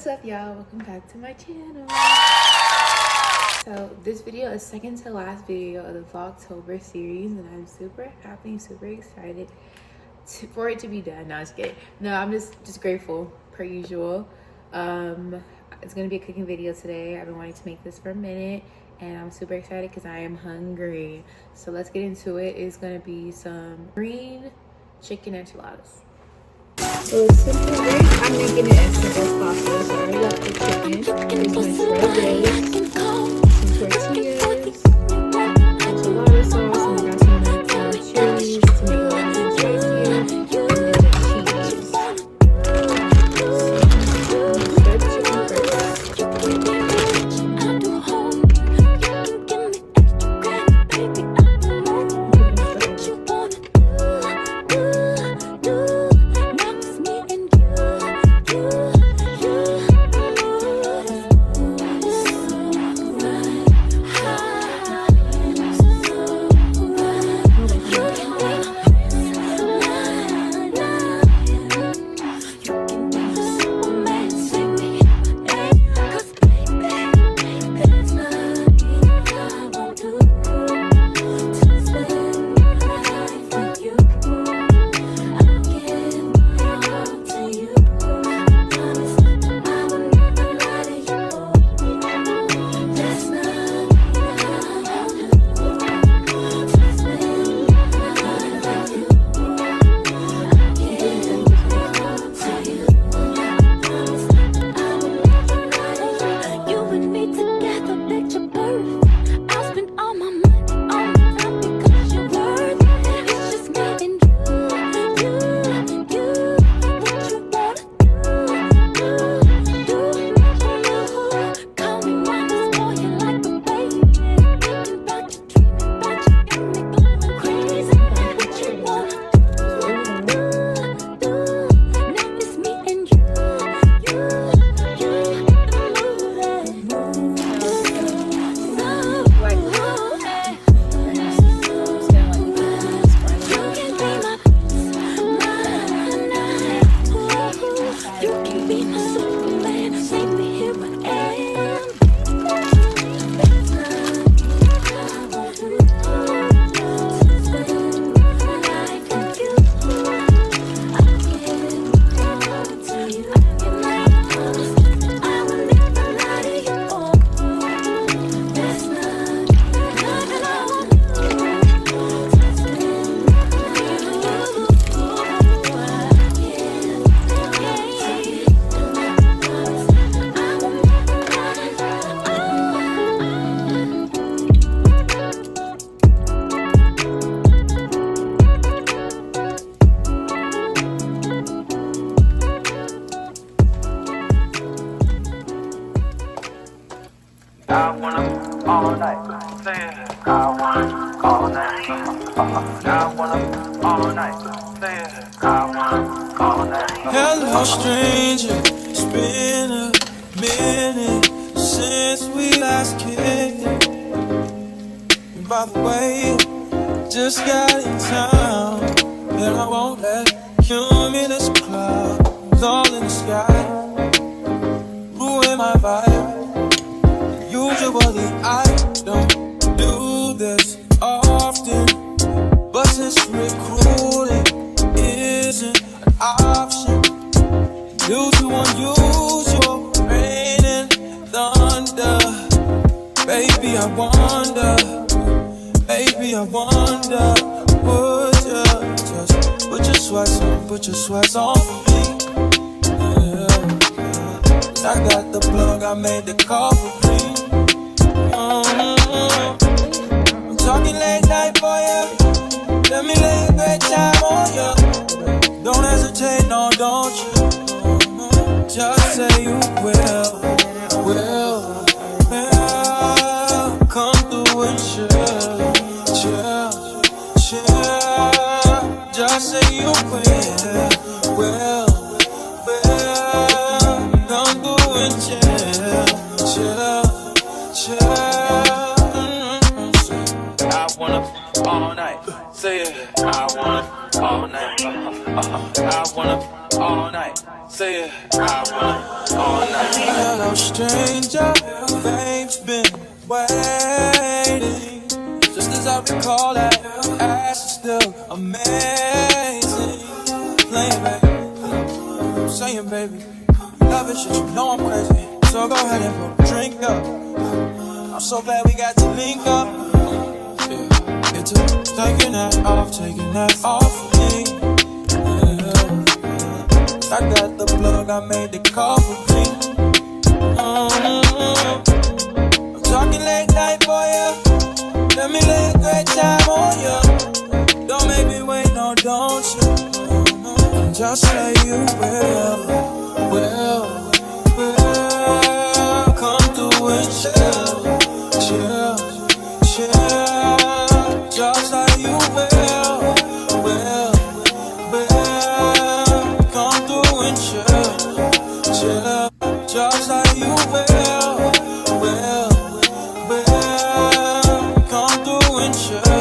What's up, y'all? Welcome back to my channel. So this video is second to last video of the Vlogtober series, and I'm super happy, super excited for it to be done. No, I'm just kidding. No, I'm just grateful per usual. It's gonna be a cooking video today. I've been wanting to make this for a minute, and I'm super excited because I am hungry. So let's get into it. It's gonna be some green chicken enchiladas. So it's simple. I'm making it as simple as possible. So I already got the chicken. Here's my shredded eggs, some tortillas, enchilada sauce, and I got some chilies to make it a little spicier, and then cheese. Shred the chicken first. I wanna all night. Say it. I wanna all night. I wanna all night. Say it. I wanna all night. Hello, stranger. It's been a minute since we last kicked it. And by the way, just got in town, and I won't let cumulus clouds all in the sky ruin my vibe. Usually I don't do this often, but since recruiting isn't an option due to unusual rain and thunder, baby I wonder, would you just put your sweats on for me? Yeah. I got the plug, I made the call for me. I'm talking late night for you. Let me lay a great time on you. Don't hesitate, no, don't you? Just say you will. Come through and chill. Just say you will. Come through and chill. I wanna all all night. Say it, I want it all night. I want it all night. Say it, I want it all night. Hello, stranger, babe's been waiting. Just as I recall that, ass is still amazing. Playing back, I'm saying, baby, love it, shit, you know I'm crazy. So go ahead and put a drink up. I'm so glad we got to link up. Yeah, it's taking that off of me. Yeah. I got the plug, I made the call for me. I'm talking late night for ya. Let me lay a great time on ya. Don't make me wait, no, don't you? Just say you will. Come through and chill. Just like you will. Come through and chill. Just like you will. Come through and chill.